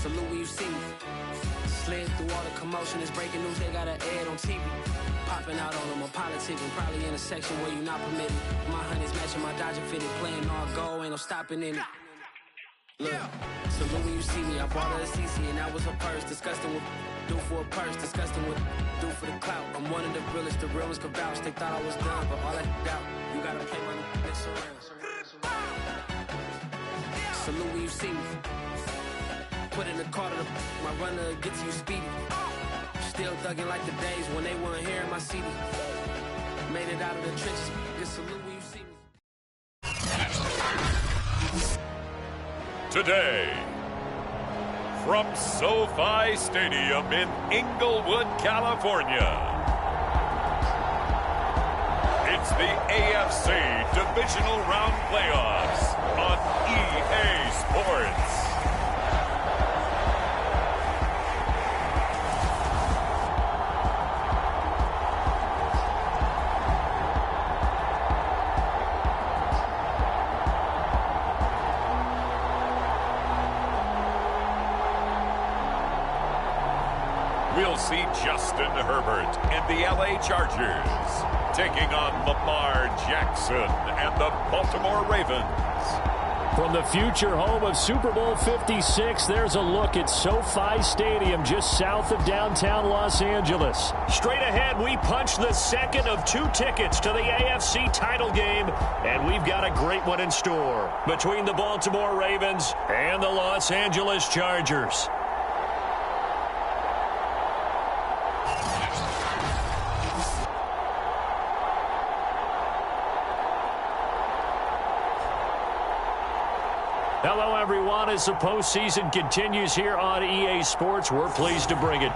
Salute when you see me. Slid through all the commotion. It's breaking news, they got an ad on TV. Popping out on them, I'm politicking. Probably in a section where you not permitted. My honey's matching my Dodger fitted. Playing all gold, ain't no stopping in it. Look, salute when you see me. I bought her a CC and that was her purse. Disgusting with do for a purse. Disgusting with do for the clout. I'm one of the realest, the realest could vouch. They thought I was done, but all that doubt. You gotta play my next around. Salute when you see me. Put in the car to my runner, get to you speedy. Still thugging like the days when they weren't here in my CD. Made it out of the trenches. Just salute when you see me. Today, from SoFi Stadium in Inglewood, California, it's the AFC Divisional Round Playoffs on EA Sports. We'll see Justin Herbert and the LA Chargers taking on Lamar Jackson and the Baltimore Ravens. From the future home of Super Bowl 56, there's a look at SoFi Stadium just south of downtown Los Angeles. Straight ahead, we punch the second of 2 tickets to the AFC title game, and we've got a great one in store between the Baltimore Ravens and the Los Angeles Chargers. Hello, everyone. As the postseason continues here on EA Sports, we're pleased to bring it.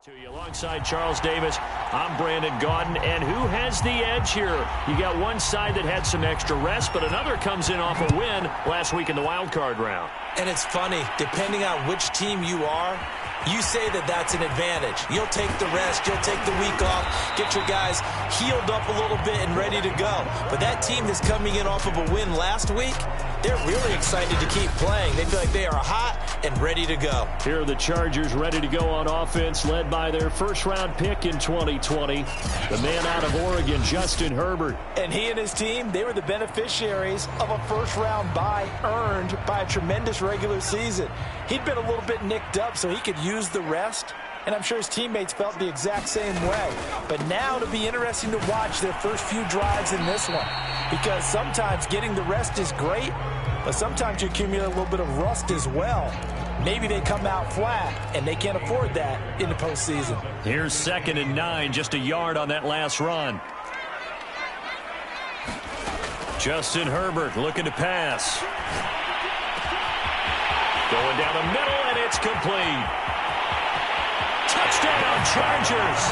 To you alongside Charles Davis, I'm Brandon Gaudin, and who has the edge here? You got one side that had some extra rest, but another comes in off a win last week in the wild card round. And it's funny, depending on which team you are, you say that that's an advantage. You'll take the rest, you'll take the week off, get your guys healed up a little bit and ready to go. But that team that's coming in off of a win last week, they're really excited to keep playing. They feel like they are hot and ready to go. Here are the Chargers ready to go on offense, led by their first-round pick in 2020, the man out of Oregon, Justin Herbert. And he and his team, they were the beneficiaries of a first-round bye earned by a tremendous regular season. He'd been a little bit nicked up, so he could use the rest, and I'm sure his teammates felt the exact same way. But now it'll be interesting to watch their first few drives in this one, because sometimes getting the rest is great, but sometimes you accumulate a little bit of rust as well. Maybe they come out flat, and they can't afford that in the postseason. Here's 2nd and 9, just a yard on that last run. Justin Herbert looking to pass. Going down the middle, and it's complete. Touchdown, Chargers.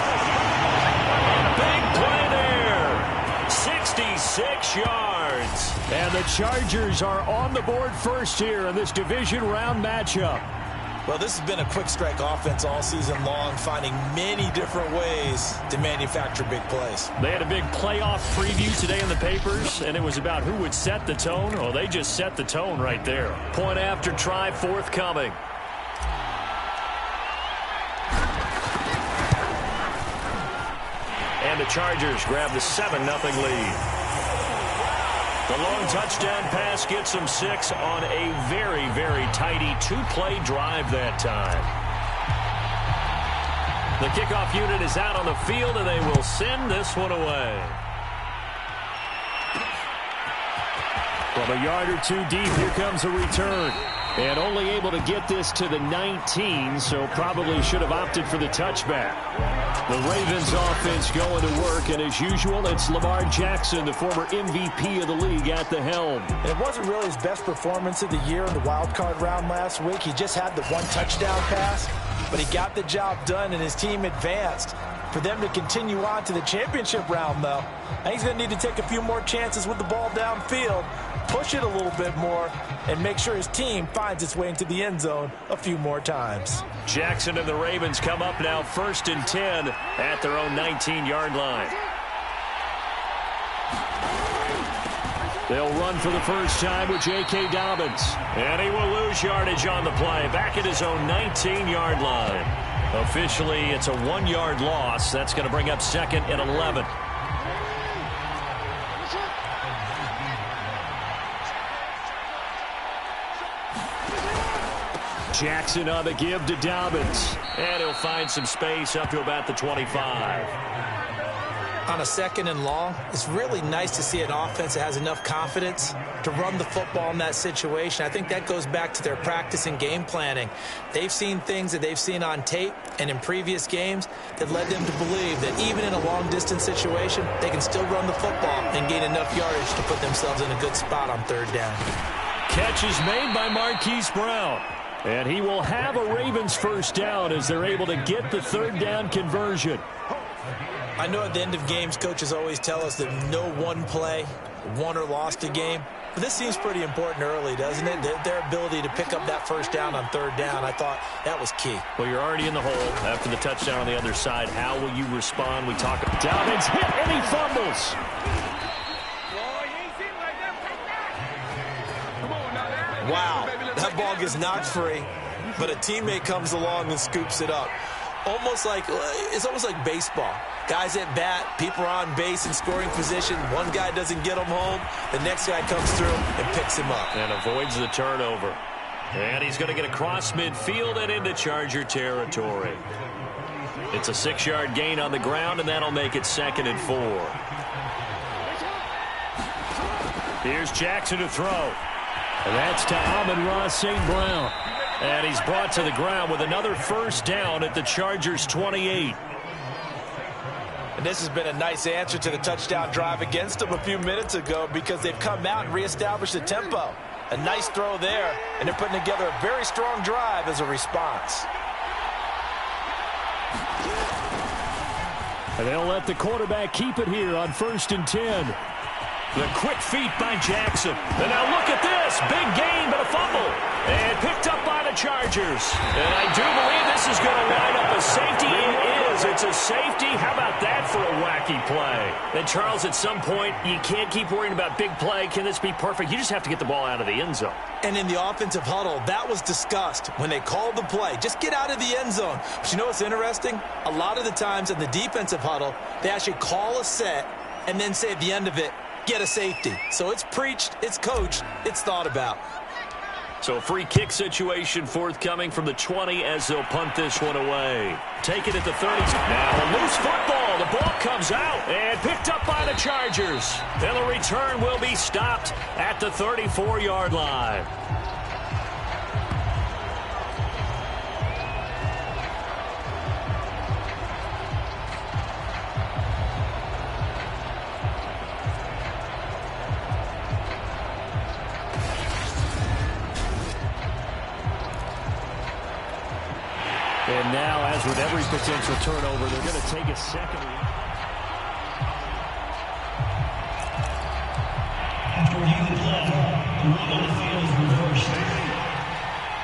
Big play there. 66 yards. And the Chargers are on the board first here in this division round matchup. Well, this has been a quick strike offense all season long, finding many different ways to manufacture big plays. They had a big playoff preview today in the papers, and it was about who would set the tone. Well, they just set the tone right there. Point after try forthcoming. And the Chargers grab the 7-0 lead. The long touchdown pass gets them 6 on a very, very tidy 2-play drive that time. The kickoff unit is out on the field, and they will send this one away. From a yard or two deep, here comes a return. And only able to get this to the 19, so probably should have opted for the touchback. The Ravens offense going to work, and as usual, it's Lamar Jackson, the former MVP of the league, at the helm. It wasn't really his best performance of the year in the wild card round last week. He just had the one touchdown pass, but he got the job done, and his team advanced. For them to continue on to the championship round, though, I think he's going to need to take a few more chances with the ball downfield, push it a little bit more, and make sure his team finds its way into the end zone a few more times. Jackson and the Ravens come up now 1st and 10 at their own 19-yard line. They'll run for the first time with J.K. Dobbins. And he will lose yardage on the play, back at his own 19-yard line. Officially, it's a 1-yard loss. That's going to bring up 2nd and 11. Jackson on the give to Dobbins. And he'll find some space up to about the 25. On a 2nd and long, it's really nice to see an offense that has enough confidence to run the football in that situation. I think that goes back to their practice and game planning. They've seen things that they've seen on tape and in previous games that led them to believe that even in a long-distance situation, they can still run the football and gain enough yardage to put themselves in a good spot on 3rd down. Catch is made by Marquise Brown. And he will have a Ravens first down as they're able to get the 3rd down conversion. I know at the end of games, coaches always tell us that no one play won or lost a game. But this seems pretty important early, doesn't it? Their ability to pick up that first down on 3rd down, I thought that was key. Well, you're already in the hole after the touchdown on the other side. How will you respond? We talk about Dobbins hit and he fumbles. Wow, that ball gets knocked free, but a teammate comes along and scoops it up. It's almost like baseball. Guys at bat, people are on base in scoring position. One guy doesn't get him home. The next guy comes through and picks him up. And avoids the turnover. And he's going to get across midfield and into Charger territory. It's a 6-yard gain on the ground, and that'll make it 2nd and 4. Here's Jackson to throw. And that's to Amon-Ra St. Brown. And he's brought to the ground with another first down at the Chargers' 28. And this has been a nice answer to the touchdown drive against them a few minutes ago because they've come out and reestablished the tempo. A nice throw there, and they're putting together a very strong drive as a response. And they'll let the quarterback keep it here on 1st and 10. The quick feet by Jackson. And now look at this. Big gain, but a fumble. And picked up by the Chargers. And I do believe this is going to line up a safety. It is. It's a safety. How about that for a wacky play? Then, Charles, at some point, you can't keep worrying about big play. Can this be perfect? You just have to get the ball out of the end zone. And in the offensive huddle, that was discussed when they called the play. Just get out of the end zone. But you know what's interesting? A lot of the times in the defensive huddle, they actually call a set and then say at the end of it, get a safety. So it's preached, it's coached, it's thought about. So a free kick situation forthcoming from the 20 as they'll punt this one away. Take it at the 30. Now a loose football. The ball comes out and picked up by the Chargers. And the return will be stopped at the 34-yard line. And now, as with every potential turnover, they're going to take a second.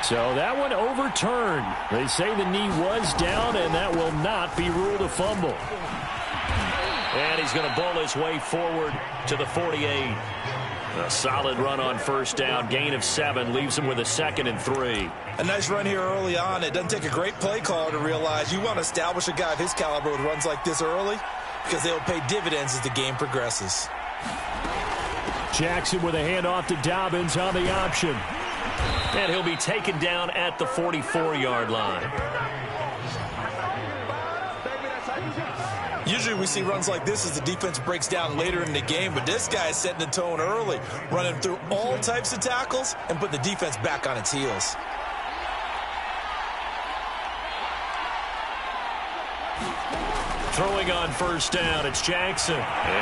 So that one overturned. They say the knee was down, and that will not be ruled a fumble. And he's going to bowl his way forward to the 48. A solid run on first down. Gain of 7 leaves him with a 2nd and 3. A nice run here early on. It doesn't take a great play caller to realize you want to establish a guy of his caliber with runs like this early because they will pay dividends as the game progresses. Jackson with a handoff to Dobbins on the option. And he'll be taken down at the 44-yard line. Usually we see runs like this as the defense breaks down later in the game, but this guy is setting the tone early, running through all types of tackles and put the defense back on its heels. Throwing on first down, it's Jackson.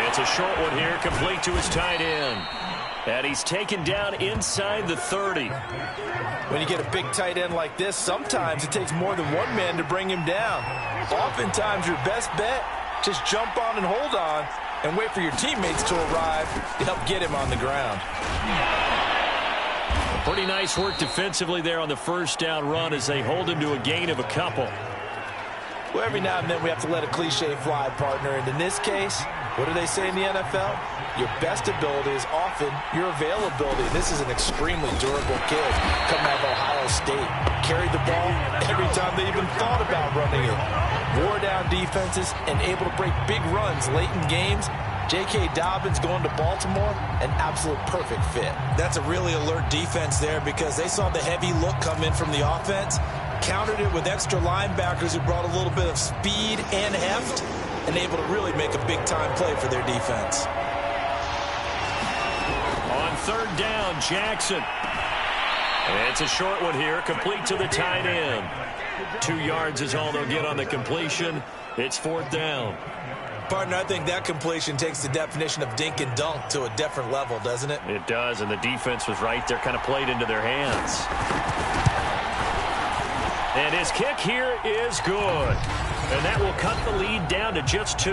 It's a short one here, complete to his tight end. And he's taken down inside the 30. When you get a big tight end like this, sometimes it takes more than one man to bring him down. Oftentimes your best bet, just jump on and hold on and wait for your teammates to arrive to help get him on the ground. Pretty nice work defensively there on the first down run as they hold him to a gain of a couple. Well, every now and then we have to let a cliche fly, partner. And in this case, what do they say in the NFL? Your best ability is often your availability. This is an extremely durable kid coming out of Ohio State. Carried the ball every time they even thought about running it. Wore down defenses and able to break big runs late in games. J.K. Dobbins going to Baltimore, an absolute perfect fit. That's a really alert defense there because they saw the heavy look come in from the offense, countered it with extra linebackers who brought a little bit of speed and heft, and able to really make a big-time play for their defense. On third down, Jackson. It's a short one here, complete to the tight end. 2 yards is all they'll get on the completion. It's fourth down. Partner, I think that completion takes the definition of dink and dunk to a different level, doesn't it? It does, and the defense was right there, kind of played into their hands. And his kick here is good. And that will cut the lead down to just 2.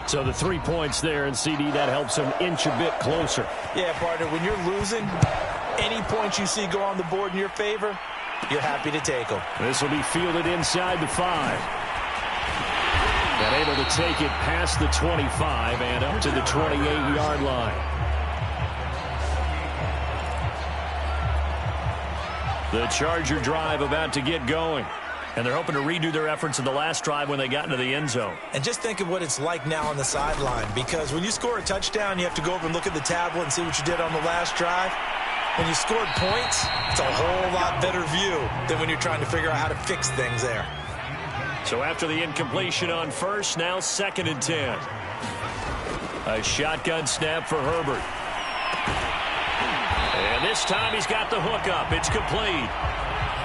So the 3 points there, and CD, that helps him inch a bit closer. Yeah, partner, when you're losing, any points you see go on the board in your favor, you're happy to take them. This will be fielded inside the 5. And able to take it past the 25 and up to the 28-yard line. The Charger drive about to get going. And they're hoping to redo their efforts in the last drive when they got into the end zone. And just think of what it's like now on the sideline, because when you score a touchdown, you have to go over and look at the tablet and see what you did on the last drive. When you scored points, it's a whole lot better view than when you're trying to figure out how to fix things there. So after the incompletion on first, now 2nd and 10. A shotgun snap for Herbert. And this time he's got the hook up. It's complete.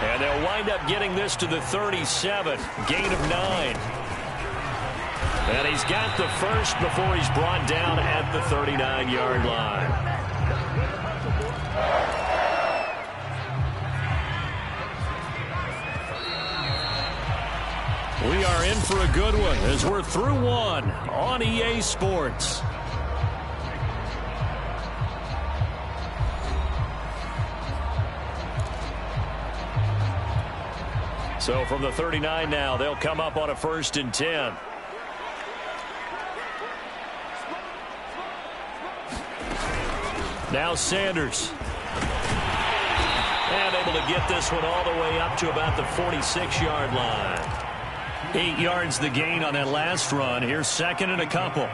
And they'll wind up getting this to the 37. Gain of 9. And he's got the first before he's brought down at the 39-yard line. We are in for a good one as we're through one on EA Sports. So from the 39 now, they'll come up on a 1st and 10. Now Sanders. And able to get this one all the way up to about the 46-yard line. 8 yards the gain on that last run. Here's 2nd and a couple.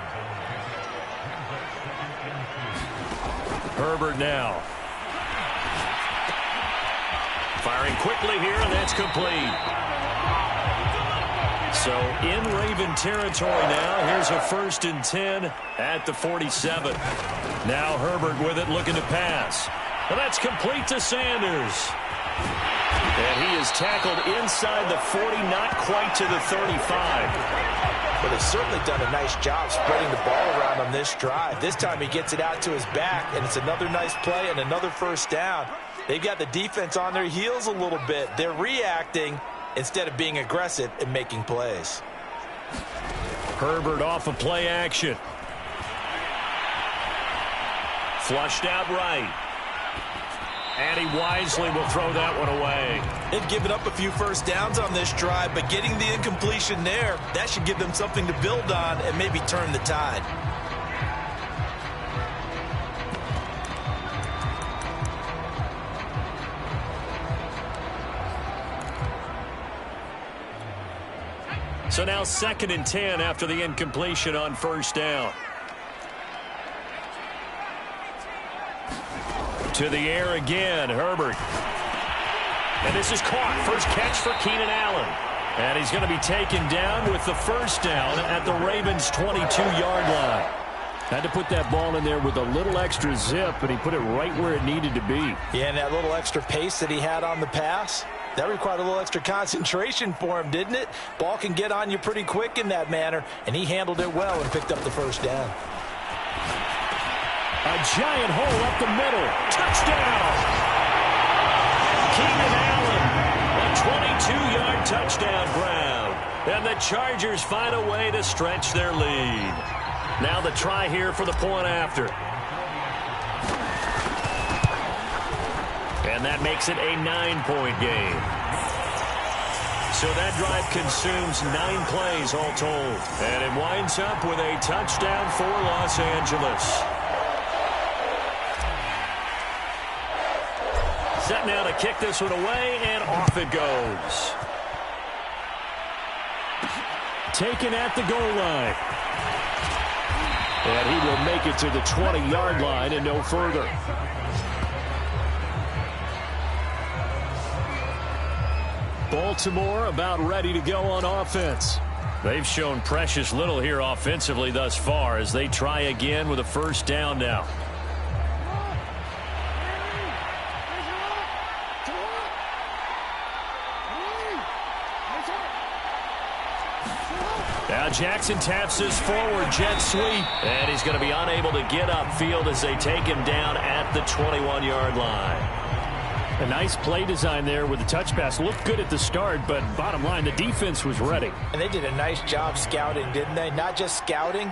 Herbert now. Firing quickly here, and that's complete. So in Raven territory now. Here's a 1st and 10 at the 47. Now Herbert with it, looking to pass. Well, that's complete to Sanders. And he is tackled inside the 40, not quite to the 35. But they've certainly done a nice job spreading the ball around on this drive. This time he gets it out to his back, and it's another nice play and another 1st down. They've got the defense on their heels a little bit. They're reacting instead of being aggressive and making plays. Herbert off of play action. Flushed out right. And he wisely will throw that one away. They've given up a few 1st downs on this drive, but getting the incompletion there, that should give them something to build on and maybe turn the tide. So now 2nd and 10 after the incompletion on first down. To the air again, Herbert. And this is caught. First catch for Keenan Allen. And he's going to be taken down with the first down at the Ravens' 22-yard line. Had to put that ball in there with a little extra zip, and he put it right where it needed to be. Yeah, and that little extra pace that he had on the pass, that required a little extra concentration for him, didn't it? Ball can get on you pretty quick in that manner, and he handled it well and picked up the first down. A giant hole up the middle. Touchdown! Keenan Allen, a 22-yard touchdown grab. And the Chargers find a way to stretch their lead. Now the try here for the point after. And that makes it a 9-point game. So that drive consumes 9 plays all told. And it winds up with a touchdown for Los Angeles. Set now to kick this one away, and off it goes. Taken at the goal line. And he will make it to the 20-yard line and no further. Baltimore about ready to go on offense. They've shown precious little here offensively thus far as they try again with a first down now. Now Jackson taps this forward jet sweep, and he's going to be unable to get upfield as they take him down at the 21-yard line. A nice play design there with the touch pass. Looked good at the start, but bottom line, the defense was ready. And they did a nice job scouting, didn't they? Not just scouting,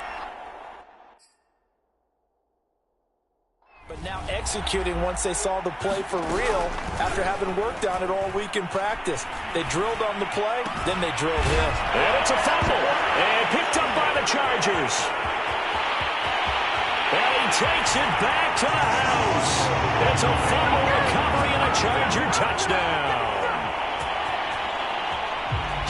but now executing once they saw the play for real after having worked on it all week in practice. They drilled on the play, then they drilled him. And it's a fumble, and picked up by the Chargers. And he takes it back to the house. It's a fumble recovery and a Charger touchdown.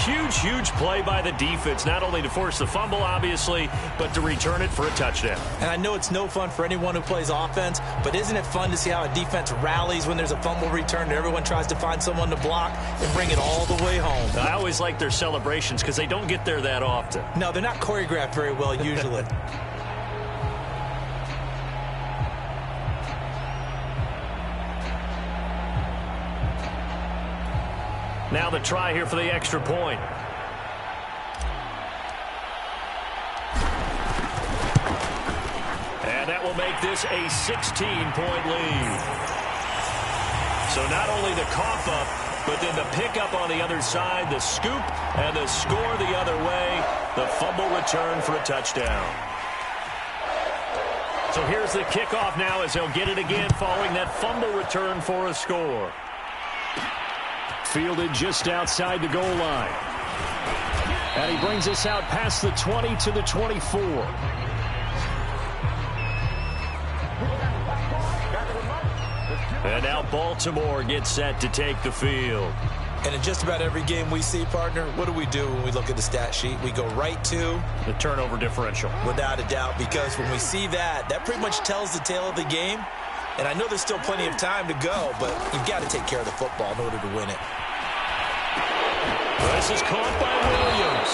Huge, huge play by the defense, not only to force the fumble, obviously, but to return it for a touchdown. And I know it's no fun for anyone who plays offense, but isn't it fun to see how a defense rallies when there's a fumble return and everyone tries to find someone to block and bring it all the way home? I always like their celebrations because they don't get there that often. No, they're not choreographed very well usually. Now the try here for the extra point. And that will make this a 16-point lead. So not only the cough up, but then the pickup on the other side, the scoop, and the score the other way, the fumble return for a touchdown. So here's the kickoff now as they'll get it again following that fumble return for a score. Fielded just outside the goal line. And he brings us out past the 20 to the 24. And now Baltimore gets set to take the field. And in just about every game we see, partner, what do we do when we look at the stat sheet? We go right to the turnover differential. Without a doubt, because when we see that, that pretty much tells the tale of the game. And I know there's still plenty of time to go, but you've got to take care of the football in order to win it. This is caught by Williams.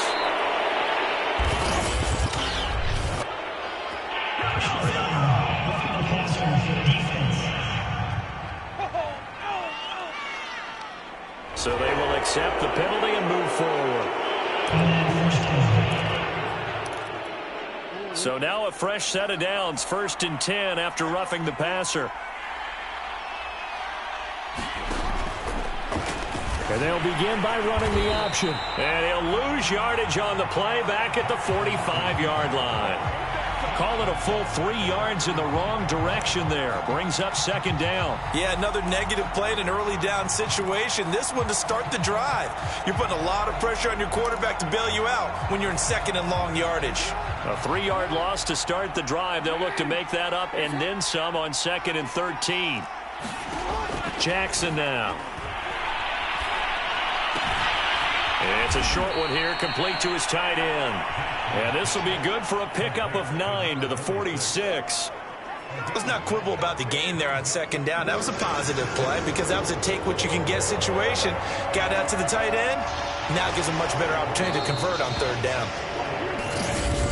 So they will accept the penalty and move forward. So now a fresh set of downs, 1st and 10 after roughing the passer. And they'll begin by running the option. And he'll lose yardage on the play back at the 45-yard line. Call it a full 3 yards in the wrong direction there. Brings up 2nd down. Yeah, another negative play in an early down situation. This one to start the drive. You're putting a lot of pressure on your quarterback to bail you out when you're in 2nd and long yardage. A 3-yard loss to start the drive. They'll look to make that up and then some on 2nd and 13. Jackson now. It's a short one here, complete to his tight end. And this will be good for a pickup of 9 to the 46. Let's not quibble about the gain there on second down. That was a positive play because that was a take-what-you-can-get situation. Got out to the tight end. Now it gives him much better opportunity to convert on third down.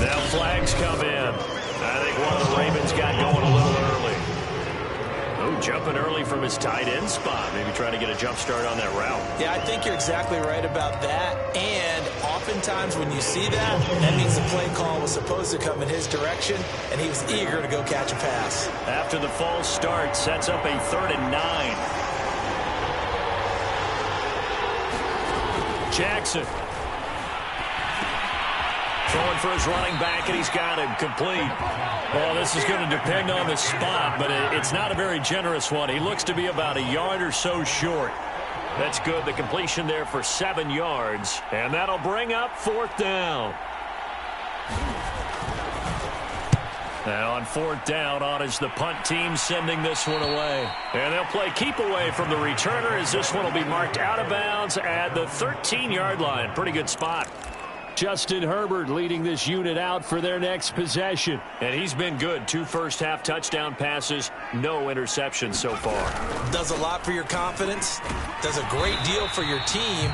Now flags come in. I think one of the Ravens got going a little early. Oh, jumping early from his tight end spot. Maybe trying to get a jump start on that route. Yeah, I think you're exactly right about that. And oftentimes when you see that, that means the play call was supposed to come in his direction, and he was eager to go catch a pass. After the false start, sets up a 3rd and 9. Jackson. Throwing for his running back, and he's got him complete. Well, this is going to depend on the spot, but it's not a very generous one. He looks to be about a yard or so short. That's good. The completion there for 7 yards, and that'll bring up 4th down. Now on 4th down, on is the punt team sending this one away. And they'll play keep away from the returner as this one will be marked out of bounds at the 13-yard line. Pretty good spot. Justin Herbert leading this unit out for their next possession. And he's been good. 2 first-half touchdown passes, no interceptions so far. Does a lot for your confidence. Does a great deal for your team.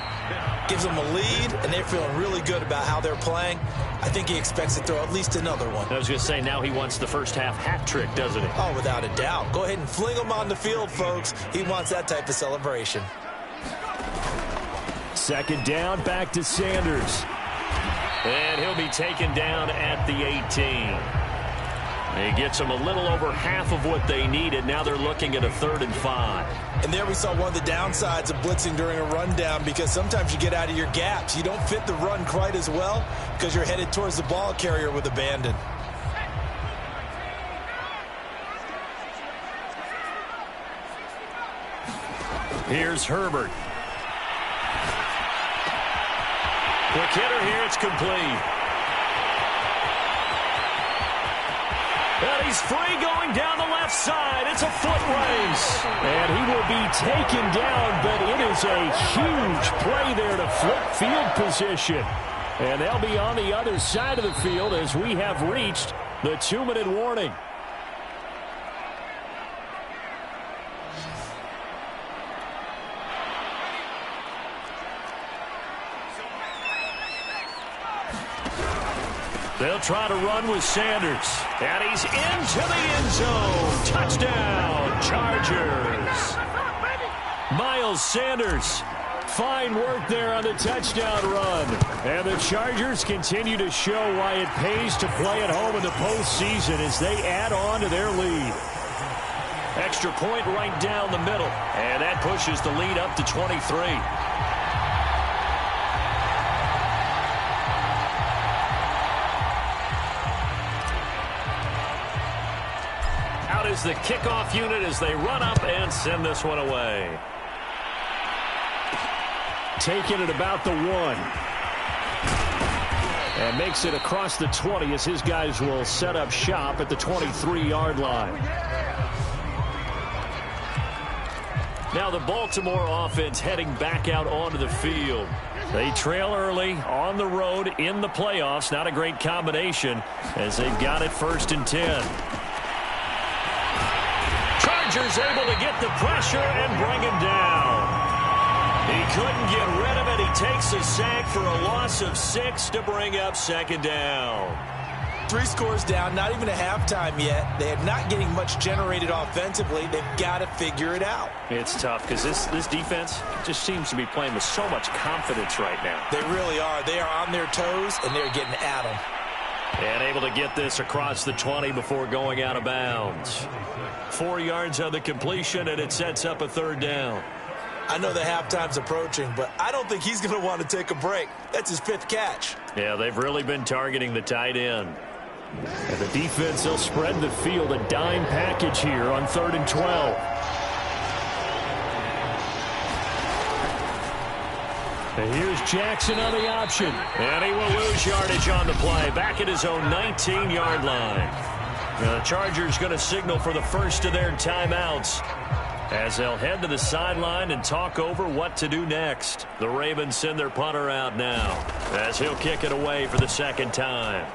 Gives them a lead, and they're feeling really good about how they're playing. I think he expects to throw at least another one. I was going to say, now he wants the first-half hat trick, doesn't he? Oh, without a doubt. Go ahead and fling him on the field, folks. He wants that type of celebration. 2nd down, back to Sanders. And he'll be taken down at the 18. He gets them a little over half of what they needed. Now they're looking at a 3rd and 5. And there we saw one of the downsides of blitzing during a rundown, because sometimes you get out of your gaps. You don't fit the run quite as well because you're headed towards the ball carrier with abandon. Here's Herbert. Quick hitter here, it's complete. And he's free going down the left side. It's a foot race. And he will be taken down, but it is a huge play there to flip field position. And they'll be on the other side of the field as we have reached the 2-minute warning. They'll try to run with Sanders. And he's into the end zone. Touchdown, Chargers. Miles Sanders. Fine work there on the touchdown run. And the Chargers continue to show why it pays to play at home in the postseason as they add on to their lead. Extra point right down the middle. And that pushes the lead up to 23. Is the kickoff unit as they run up and send this one away. Taking it about the 1. And makes it across the 20 as his guys will set up shop at the 23-yard line. Now the Baltimore offense heading back out onto the field. They trail early on the road in the playoffs. Not a great combination as they've got it 1st and 10. Chargers able to get the pressure and bring him down. He couldn't get rid of it. He takes a sack for a loss of 6 to bring up 2nd down. 3 scores down, not even a halftime yet. They are not getting much generated offensively. They've got to figure it out. It's tough because this defense just seems to be playing with so much confidence right now. They really are. They are on their toes, and they're getting at them. And able to get this across the 20 before going out of bounds. 4 yards on the completion, and it sets up a 3rd down. I know the halftime's approaching, but I don't think he's going to want to take a break. That's his 5th catch. Yeah, they've really been targeting the tight end. And the defense, they'll spread the field, a dime package here on 3rd and 12. And here's Jackson on the option. And he will lose yardage on the play. Back at his own 19-yard line. Now the Chargers going to signal for the first of their timeouts. as they'll head to the sideline and talk over what to do next. The Ravens send their punter out now as he'll kick it away for the second time.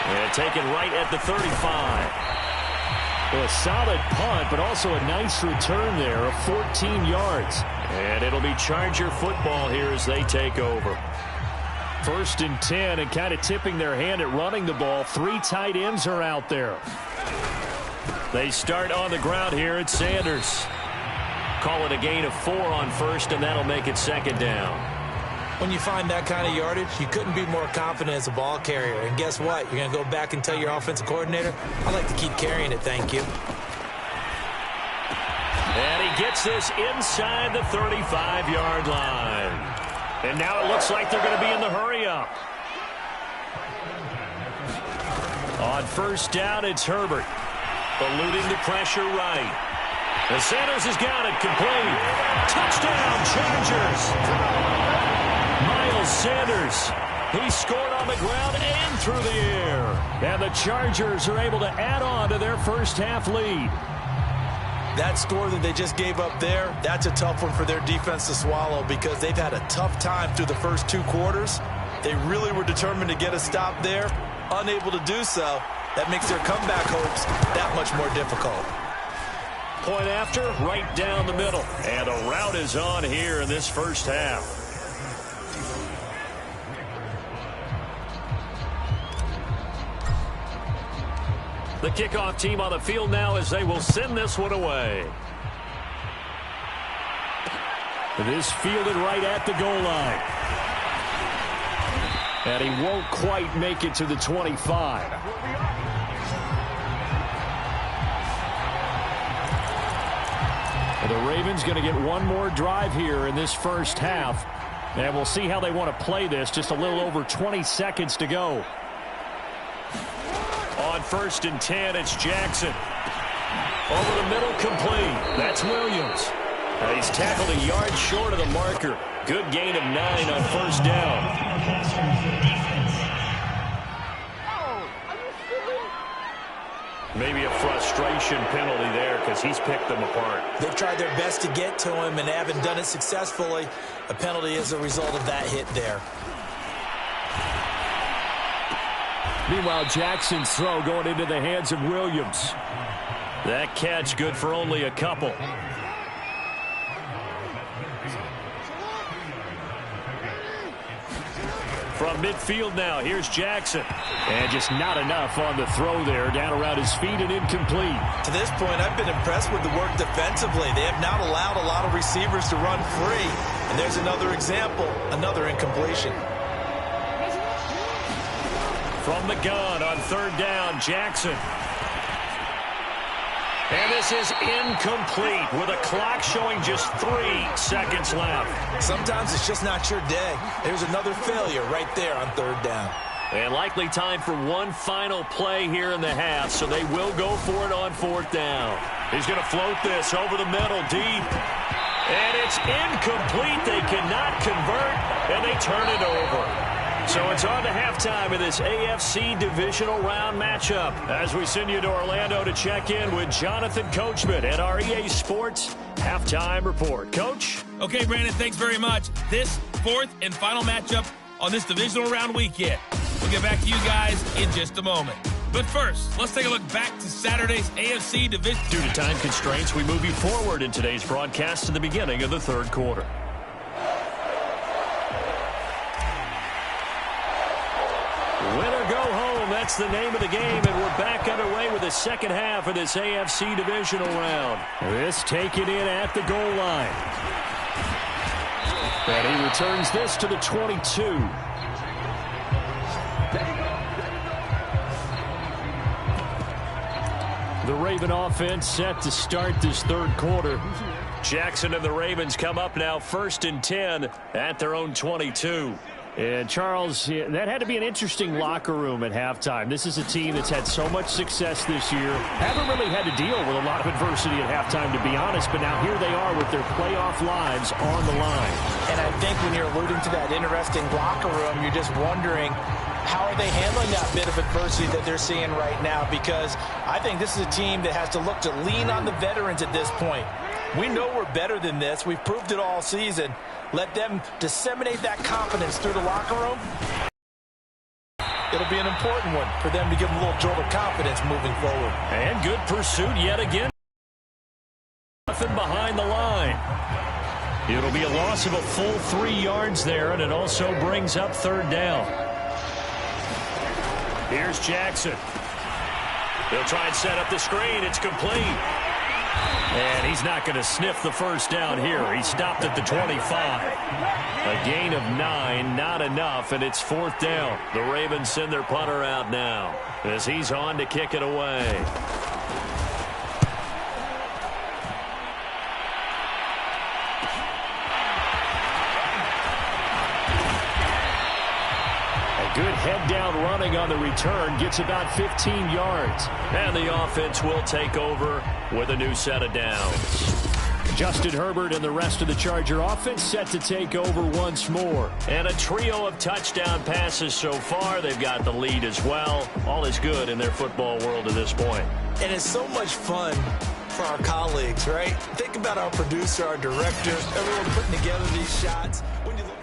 And taken right at the 35. Well, a solid punt, but also a nice return there of 14 yards. And it'll be Charger football here as they take over. 1st and 10, and kind of tipping their hand at running the ball. 3 tight ends are out there. They start on the ground here at Sanders. Call it a gain of 4 on 1st, and that'll make it 2nd down. When you find that kind of yardage, you couldn't be more confident as a ball carrier. And guess what? You're going to go back and tell your offensive coordinator, I'd like to keep carrying it, thank you. And he gets this inside the 35-yard line. And now it looks like they're going to be in the hurry-up. On 1st down, it's Herbert. Eluding the pressure right. And Sanders has got it complete. Touchdown, Chargers. Miles Sanders. He scored on the ground and through the air. And the Chargers are able to add on to their first half lead. That score that they just gave up there, that's a tough one for their defense to swallow because they've had a tough time through the first 2 quarters. They really were determined to get a stop there, unable to do so. That makes their comeback hopes that much more difficult. Point after, right down the middle. And a rout is on here in this first half. The kickoff team on the field now as they will send this one away. This fielded right at the goal line. And he won't quite make it to the 25. And the Ravens going to get one more drive here in this first half. And we'll see how they want to play this. Just a little over 20 seconds to go. On 1st and 10, it's Jackson. Over the middle, complete. That's Williams. And he's tackled a yard short of the marker. Good gain of 9 on 1st down. Maybe a frustration penalty there because he's picked them apart. They've tried their best to get to him and haven't done it successfully. A penalty is a result of that hit there. Meanwhile, Jackson's throw going into the hands of Williams. That catch good for only a couple. From midfield now, here's Jackson. And just not enough on the throw there. Down around his feet and incomplete. To this point, I've been impressed with the work defensively. They have not allowed a lot of receivers to run free. And there's another example, another incompletion. From the gun on 3rd down, Jackson. And this is incomplete with a clock showing just 3 seconds left. Sometimes it's just not your day. There's another failure right there on 3rd down. And likely time for one final play here in the half, so they will go for it on 4th down. He's going to float this over the middle, deep. And it's incomplete. They cannot convert, and they turn it over. So it's on to halftime of this AFC divisional round matchup as we send you to Orlando to check in with Jonathan Coachman at our EA Sports Halftime Report. Coach? Okay, Brandon, thanks very much. This 4th and final matchup on this divisional round weekend. We'll get back to you guys in just a moment. But first, let's take a look back to Saturday's AFC division. Due to time constraints, we move you forward in today's broadcast to the beginning of the 3rd quarter. Winner go home, that's the name of the game, and we're back underway with the second half of this AFC divisional round. This taken in at the goal line. And he returns this to the 22. The Raven offense set to start this 3rd quarter. Jackson and the Ravens come up now 1st and 10 at their own 22. And, Charles, that had to be an interesting locker room at halftime. This is a team that's had so much success this year. Haven't really had to deal with a lot of adversity at halftime, to be honest. But now here they are with their playoff lives on the line. And I think when you're alluding to that interesting locker room, you're just wondering how are they handling that bit of adversity that they're seeing right now? Because I think this is a team that has to look to lean on the veterans at this point. We know we're better than this. We've proved it all season. Let them disseminate that confidence through the locker room. It'll be an important one for them to give them a little jolt of confidence moving forward. And good pursuit yet again. Nothing behind the line. It'll be a loss of a full 3 yards there, and it also brings up third down. Here's Jackson. They'll try and set up the screen. It's complete. And he's not going to sniff the first down here. He stopped at the 25. A gain of 9, not enough, and it's fourth down. The Ravens send their punter out now as he's on to kick it away. Good head-down running on the return. Gets about 15 yards. And the offense will take over with a new set of downs. Justin Herbert and the rest of the Charger offense set to take over once more. And a trio of touchdown passes so far. They've got the lead as well. All is good in their football world at this point. And it's so much fun for our colleagues, right? Think about our producer, our director, everyone putting together these shots. When you look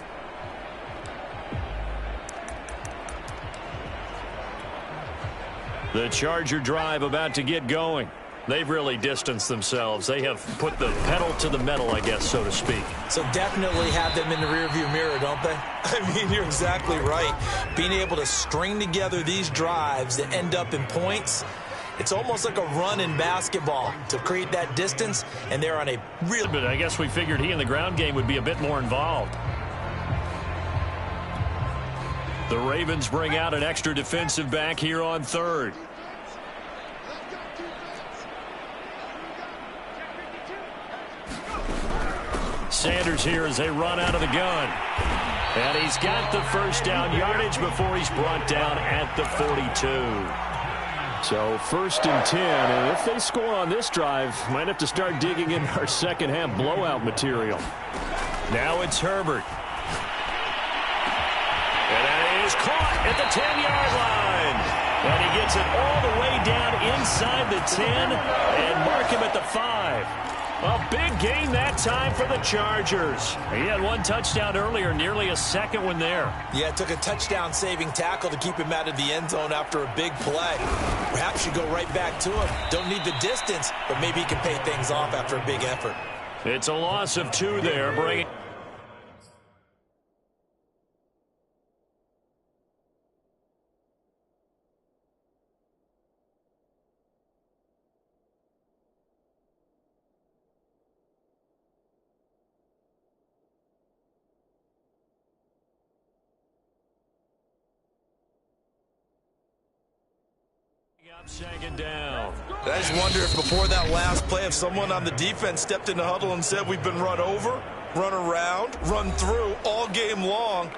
the Charger drive about to get going. They've really distanced themselves. They have put the pedal to the metal, I guess, so to speak. So definitely have them in the rearview mirror, don't they? I mean, you're exactly right. Being able to string together these drives that end up in points, it's almost like a run in basketball to create that distance, and they're on a real... But I guess we figured he in the ground game would be a bit more involved. The Ravens bring out an extra defensive back here on third. Sanders here as they run out of the gun. And he's got the first down yardage before he's brought down at the 42. So first and 10, and if they score on this drive, might have to start digging in our second half blowout material. Now it's Herbert. And that is caught at the 10-yard line. And he gets it all the way down inside the 10 and mark him at the 5. A big gain that time for the Chargers. He had one touchdown earlier, nearly a second one there. Yeah, it took a touchdown-saving tackle to keep him out of the end zone after a big play. Perhaps you go right back to him. Don't need the distance, but maybe he can pay things off after a big effort. It's a loss of 2 there, bringing... Second down. I just wonder if before that last play, if someone on the defense stepped in the huddle and said, we've been run over, run around, run through all game long.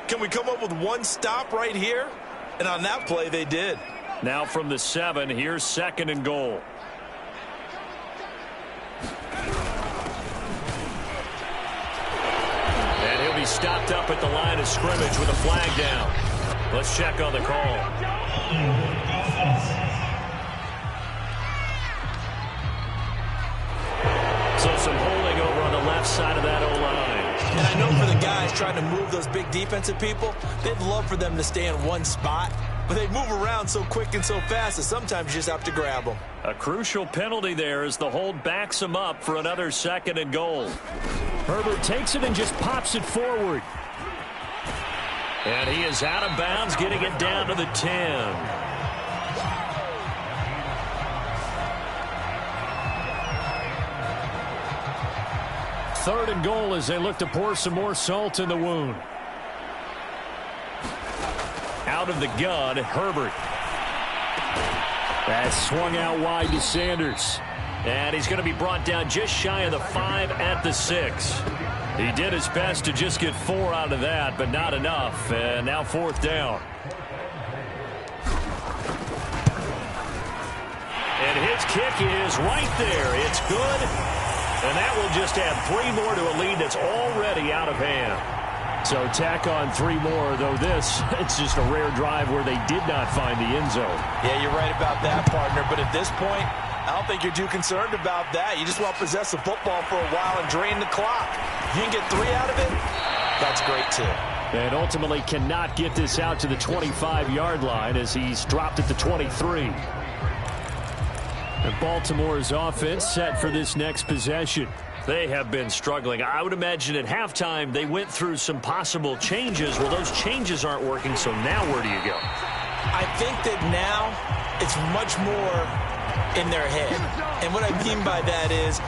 Can we come up with one stop right here? And on that play, they did. Now from the 7, here's second and goal. And he'll be stopped up at the line of scrimmage with a flag down. Let's check on the call. So some holding over on the left side of that O-line. And I know for the guys trying to move those big defensive people, they'd love for them to stay in one spot. But they move around so quick and so fast that sometimes you just have to grab them. A crucial penalty there as the hold backs him up for another second and goal. Herbert takes it and just pops it forward. And he is out of bounds, getting it down to the 10. Third and goal as they look to pour some more salt in the wound. Out of the gun, Herbert. That's swung out wide to Sanders. And he's going to be brought down just shy of the 5 at the 6. He did his best to just get 4 out of that, but not enough. And now fourth down. And his kick is right there. It's good. And that will just add 3 more to a lead that's already out of hand. So tack on 3 more, though this, it's just a rare drive where they did not find the end zone. Yeah, you're right about that, partner. But at this point, I don't think you're too concerned about that. You just want to possess the football for a while and drain the clock. If you can get 3 out of it, that's great, too. And ultimately cannot get this out to the 25-yard line as he's dropped at the 23. And Baltimore's offense set for this next possession. They have been struggling. I would imagine at halftime they went through some possible changes. Well, those changes aren't working, so now where do you go? I think that now it's much more in their head. And what I mean by that is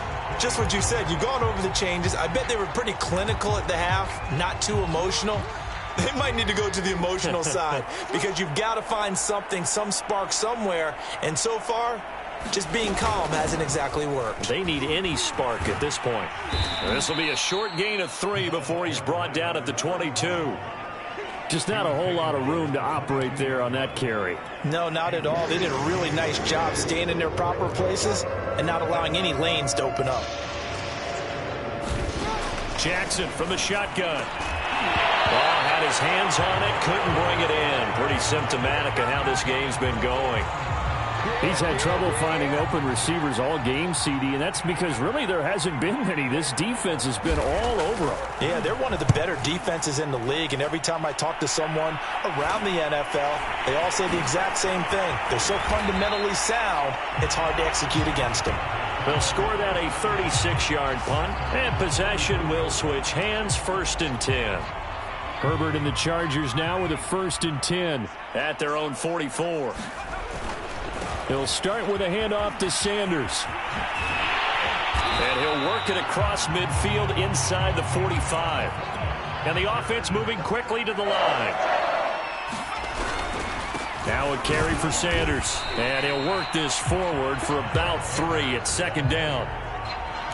just what you said. You've gone over the changes. I bet they were pretty clinical at the half, not too emotional. They might need to go to the emotional side because you've got to find something, some spark somewhere. And so far, just being calm hasn't exactly worked. They need any spark at this point. This will be a short gain of 3 before he's brought down at the 22. Just not a whole lot of room to operate there on that carry. No, not at all. They did a really nice job staying in their proper places and not allowing any lanes to open up. Jackson from the shotgun. Ball had his hands on it, couldn't bring it in. Pretty symptomatic of how this game's been going. He's had trouble finding open receivers all game, CD, and that's because really there hasn't been many. This defense has been all over them. Yeah, they're one of the better defenses in the league, and every time I talk to someone around the NFL, they all say the exact same thing. They're so fundamentally sound, it's hard to execute against them. They'll score that a 36-yard punt, and possession will switch hands, 1st and 10. Herbert and the Chargers now with a 1st and 10 at their own 44. He'll start with a handoff to Sanders. And he'll work it across midfield inside the 45. And the offense moving quickly to the line. Now a carry for Sanders. And he'll work this forward for about 3 at 2nd down.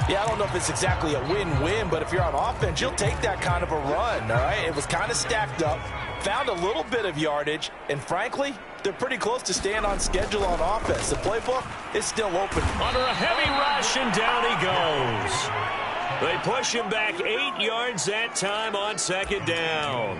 Yeah, I don't know if it's exactly a win-win, but if you're on offense, you'll take that kind of a run, all right? It was kind of stacked up, found a little bit of yardage, and frankly, they're pretty close to staying on schedule on offense. The playbook is still open. Under a heavy rush, and down he goes. They push him back 8 yards that time on 2nd down.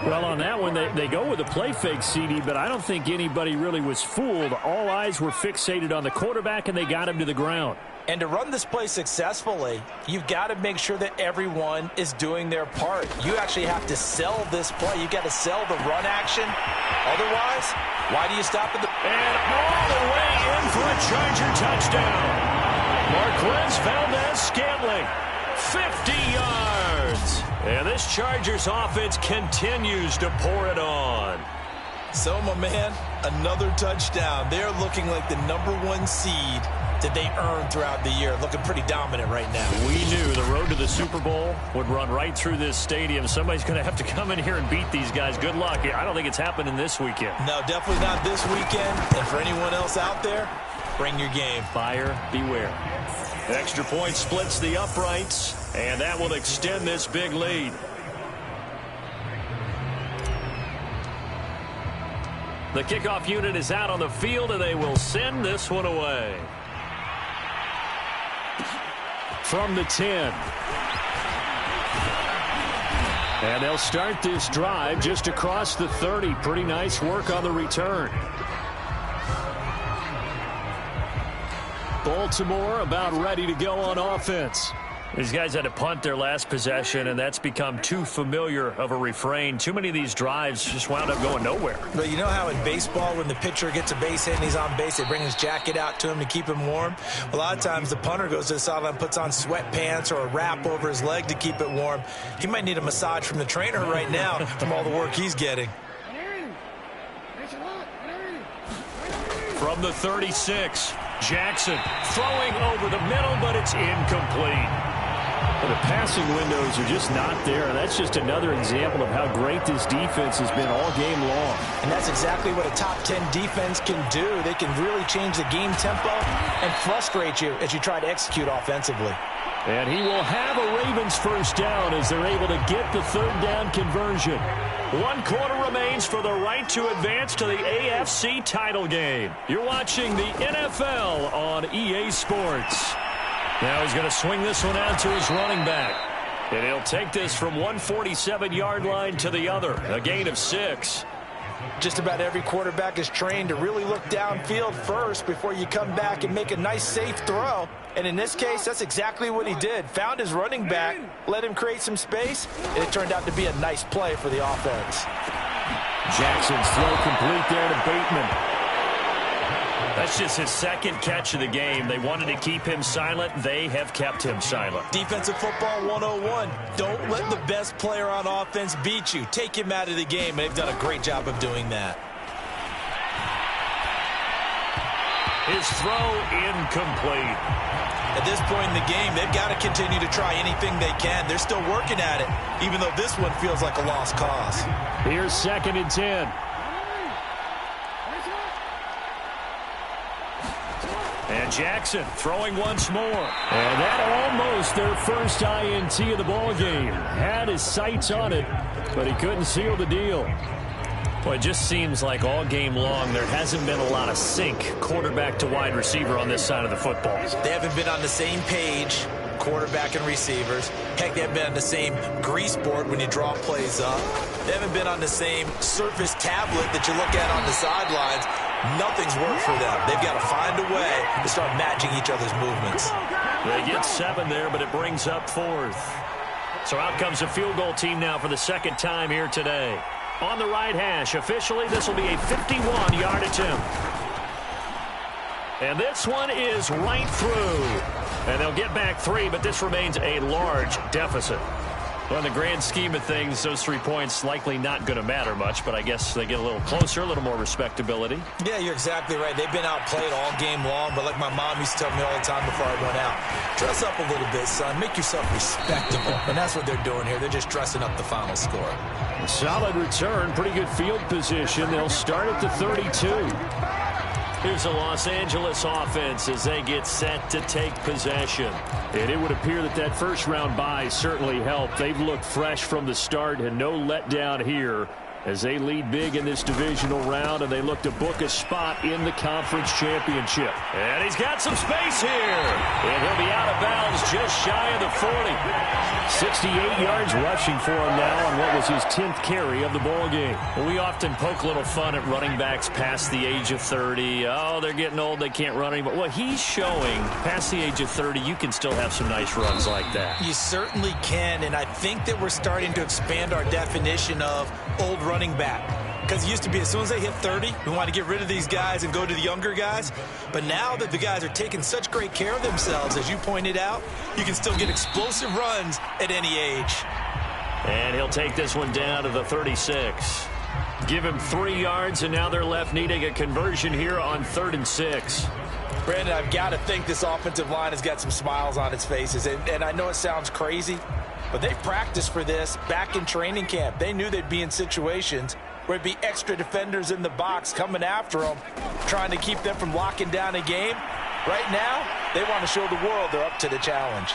Well, on that one, they go with a play fake, CD, but I don't think anybody really was fooled. All eyes were fixated on the quarterback, and they got him to the ground. And to run this play successfully, you've got to make sure that everyone is doing their part. You actually have to sell this play. You've got to sell the run action. Otherwise, why do you stop at the... And all the way in for a Charger touchdown. Marquez Valdez-Scantling, 50 yards. And this Chargers offense continues to pour it on. So, my man, another touchdown. They're looking like the #1 seed that they earned throughout the year. Looking pretty dominant right now. We knew the road to the Super Bowl would run right through this stadium. Somebody's going to have to come in here and beat these guys. Good luck. I don't think it's happening this weekend. No, definitely not this weekend. And for anyone else out there, bring your game. Buyer beware. Extra point splits the uprights, and that will extend this big lead. The kickoff unit is out on the field, and they will send this one away. From the 10. And they'll start this drive just across the 30. Pretty nice work on the return. Baltimore about ready to go on offense. These guys had to punt their last possession, and that's become too familiar of a refrain. Too many of these drives just wound up going nowhere. But you know how in baseball, when the pitcher gets a base hit and he's on base, they bring his jacket out to him to keep him warm? A lot of times the punter goes to the sideline, puts on sweatpants or a wrap over his leg to keep it warm. He might need a massage from the trainer right now from all the work he's getting. From the 36, Jackson throwing over the middle, but it's incomplete. The passing windows are just not there. That's just another example of how great this defense has been all game long. And that's exactly what a top 10 defense can do. They can really change the game tempo and frustrate you as you try to execute offensively. And he will have a Ravens first down as they're able to get the 3rd down conversion. 1 quarter remains for the right to advance to the AFC title game. You're watching the NFL on EA Sports. Now he's going to swing this one out to his running back. And he'll take this from 147-yard line to the other, a gain of 6. Just about every quarterback is trained to really look downfield first before you come back and make a nice, safe throw. And in this case, that's exactly what he did. Found his running back, let him create some space, and it turned out to be a nice play for the offense. Jackson's throw complete there to Bateman. That's just his second catch of the game. They wanted to keep him silent. They have kept him silent. Defensive football 101. Don't let the best player on offense beat you. Take him out of the game. They've done a great job of doing that. His throw incomplete. At this point in the game, they've got to continue to try anything they can. They're still working at it, even though this one feels like a lost cause. Here's 2nd and 10. And Jackson throwing once more. And that almost their first INT of the ball game. Had his sights on it, but he couldn't seal the deal. Boy, it just seems like all game long there hasn't been a lot of sync quarterback to wide receiver on this side of the football. They haven't been on the same page, quarterback and receivers. Heck, they haven't been on the same grease board when you draw plays up. They haven't been on the same Surface tablet that you look at on the sidelines. Nothing's worked for them. They've got to find a way to start matching each other's movements. They get 7 there, but it brings up 4th. So out comes a field goal team now for the second time here today. On the right hash, officially, this will be a 51-yard attempt. And this one is right through. And they'll get back 3, but this remains a large deficit. Well, in the grand scheme of things, those 3 points likely not going to matter much, but I guess they get a little closer, a little more respectability. Yeah, you're exactly right. They've been outplayed all game long, but like my mom used to tell me all the time before I went out, dress up a little bit, son. Make yourself respectable. And that's what they're doing here. They're just dressing up the final score. Solid return, pretty good field position. They'll start at the 32. Here's the Los Angeles offense as they get set to take possession. And it would appear that that first-round bye certainly helped. They've looked fresh from the start and no letdown here as they lead big in this divisional round, and they look to book a spot in the conference championship. And he's got some space here. And he'll be out of bounds just shy of the 40. 68 yards rushing for him now on what was his 10th carry of the ball game. We often poke a little fun at running backs past the age of 30. Oh, they're getting old, they can't run anymore. Well, he's showing past the age of 30, you can still have some nice runs like that. You certainly can, and I think that we're starting to expand our definition of old running back. Because it used to be as soon as they hit 30, we want to get rid of these guys and go to the younger guys. But now that the guys are taking such great care of themselves, as you pointed out, you can still get explosive runs at any age. And he'll take this one down to the 36. Give him 3 yards, and now they're left needing a conversion here on 3rd and 6. Brandon, I've got to think this offensive line has got some smiles on its faces. And I know it sounds crazy, but they've practiced for this back in training camp. They knew they'd be in situations where there'd be extra defenders in the box coming after them, trying to keep them from locking down a game. Right now, they want to show the world they're up to the challenge.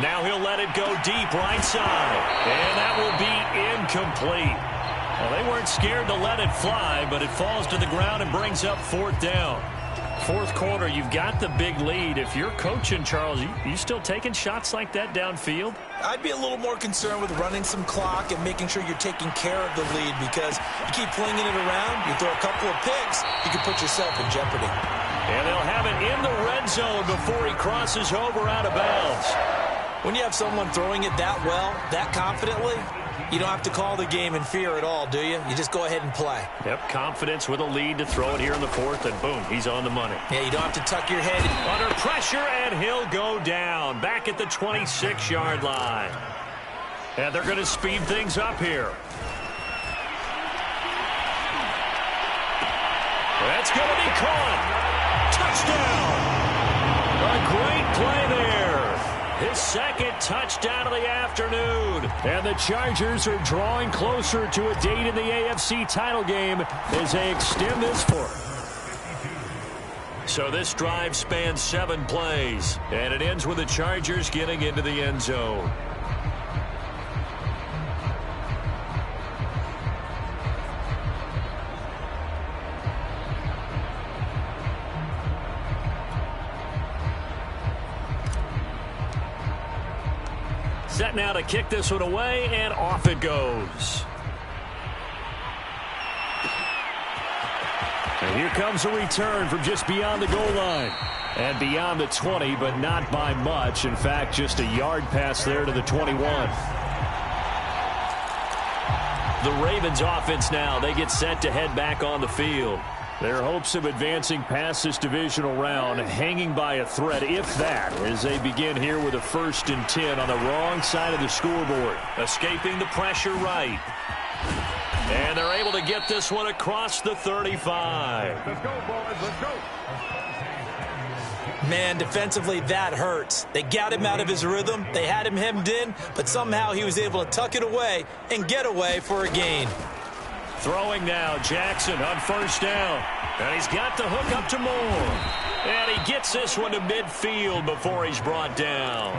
Now he'll let it go deep right side. And that will be incomplete. Well, they weren't scared to let it fly, but it falls to the ground and brings up 4th down. 4th quarter, you've got the big lead. If you're coaching, Charles, you still taking shots like that downfield? I'd be a little more concerned with running some clock and making sure you're taking care of the lead, because you keep flinging it around, you throw a couple of picks, you can put yourself in jeopardy. And they'll have it in the red zone before he crosses over out of bounds. When you have someone throwing it that well, that confidently, you don't have to call the game in fear at all, do you? You just go ahead and play. Yep, confidence with a lead to throw it here in the 4th, and boom, he's on the money. Yeah, you don't have to tuck your head in. Under pressure, and he'll go down back at the 26-yard line. And they're going to speed things up here. That's going to be caught. Touchdown. A great play there. His 2nd touchdown of the afternoon. And the Chargers are drawing closer to a date in the AFC title game as they extend this for. So this drive spans 7 plays, and it ends with the Chargers getting into the end zone. Set now to kick this one away, and off it goes. And here comes a return from just beyond the goal line. And beyond the 20, but not by much. In fact, just a yard pass there to the 21. The Ravens offense now, they get set to head back on the field. Their hopes of advancing past this divisional round hanging by a thread, if that, as they begin here with a 1st and 10 on the wrong side of the scoreboard. Escaping the pressure right. And they're able to get this one across the 35. Let's go, boys. Let's go. Man, defensively, that hurts. They got him out of his rhythm. They had him hemmed in, but somehow he was able to tuck it away and get away for a gain. Throwing now, Jackson on 1st down. And he's got the hook up to Moore. And he gets this one to midfield before he's brought down.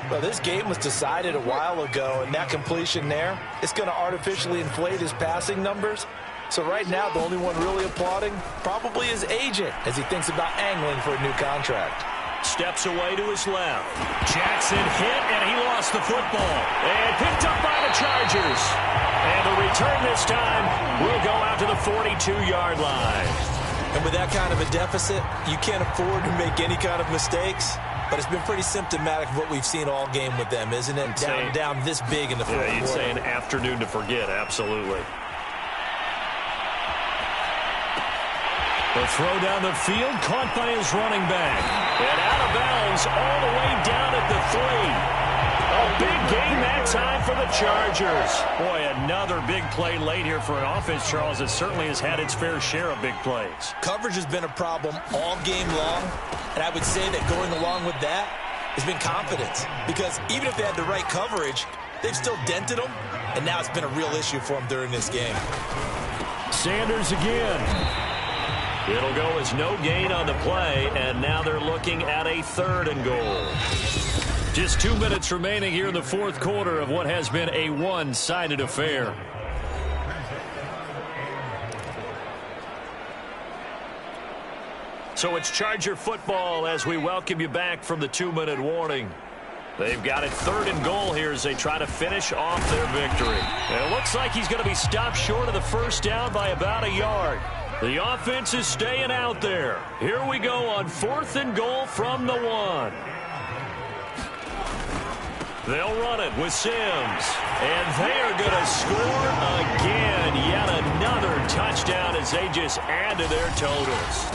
Well, this game was decided a while ago, and that completion there is going to artificially inflate his passing numbers. So right now, the only one really applauding probably his agent as he thinks about angling for a new contract. Steps away to his left. Jackson hit, and he lost the football. And picked up by the Chargers. And the return this time will go out to the 42-yard line. And with that kind of a deficit, you can't afford to make any kind of mistakes. But it's been pretty symptomatic of what we've seen all game with them, isn't it? Down this big in the fourth quarter. You'd say an afternoon to forget, absolutely. The throw down the field, caught by his running back. And out of bounds all the way down at the 3. A big game that time for the Chargers. Boy, another big play late here for an offense, Charles, that certainly has had its fair share of big plays. Coverage has been a problem all game long, and I would say that going along with that has been confidence. Because even if they had the right coverage, they've still dented them, and now it's been a real issue for them during this game. Sanders again. It'll go as no gain on the play, and now they're looking at a 3rd and goal. Just 2 minutes remaining here in the fourth quarter of what has been a one-sided affair. So it's Charger football as we welcome you back from the 2-minute warning. They've got it 3rd and goal here as they try to finish off their victory. And it looks like he's going to be stopped short of the 1st down by about a yard. The offense is staying out there. Here we go on 4th and goal from the 1. They'll run it with Sims. And they are going to score again. Yet another touchdown as they just add to their totals.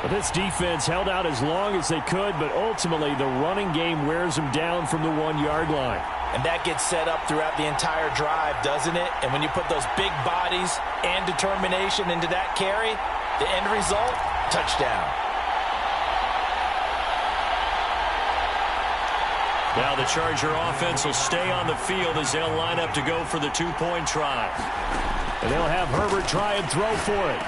Well, this defense held out as long as they could, but ultimately the running game wears them down from the 1-yard line. And that gets set up throughout the entire drive, doesn't it? And when you put those big bodies and determination into that carry, the end result, touchdown. Now the Charger offense will stay on the field as they'll line up to go for the 2-point try. And they'll have Herbert try and throw for it.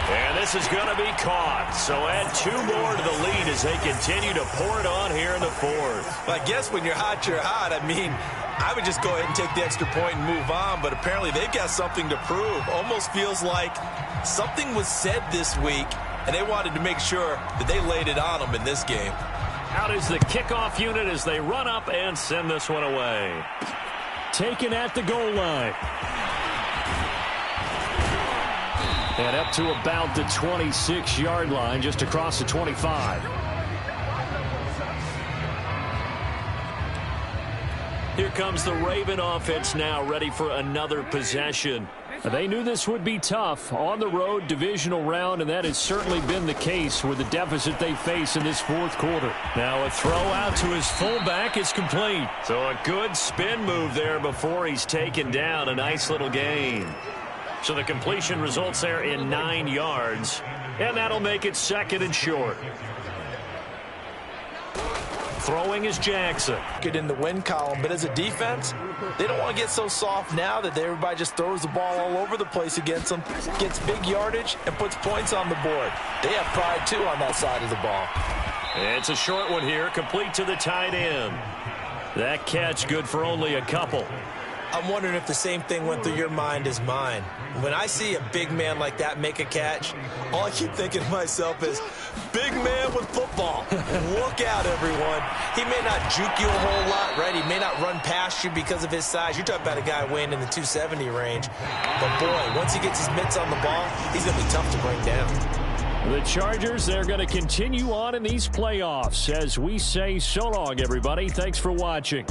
And this is going to be caught. So add 2 more to the lead as they continue to pour it on here in the 4th. Well, I guess when you're hot, you're hot. I mean, I would just go ahead and take the extra point and move on, but apparently they've got something to prove. Almost feels like something was said this week, and they wanted to make sure that they laid it on them in this game. Out is the kickoff unit as they run up and send this one away. Taken at the goal line. And up to about the 26-yard line, just across the 25. Here comes the Raven offense now, ready for another possession. They knew this would be tough on the road divisional round, and that has certainly been the case with the deficit they face in this fourth quarter. Now a throw out to his fullback is complete. So a good spin move there before he's taken down. A nice little gain. So the completion results there in 9 yards, and that'll make it 2nd and short. Throwing is Jackson. Get in the win column, but as a defense, they don't want to get so soft now that everybody just throws the ball all over the place against them, gets big yardage, and puts points on the board. They have pride, too, on that side of the ball. It's a short one here, complete to the tight end. That catch good for only a couple. I'm wondering if the same thing went through your mind as mine. When I see a big man like that make a catch, all I keep thinking to myself is, big man with football. Look out, everyone. He may not juke you a whole lot, right? He may not run past you because of his size. You're talking about a guy weighing in the 270 range. But, boy, once he gets his mitts on the ball, he's going to be tough to bring down. The Chargers, they're going to continue on in these playoffs as we say so long, everybody. Thanks for watching.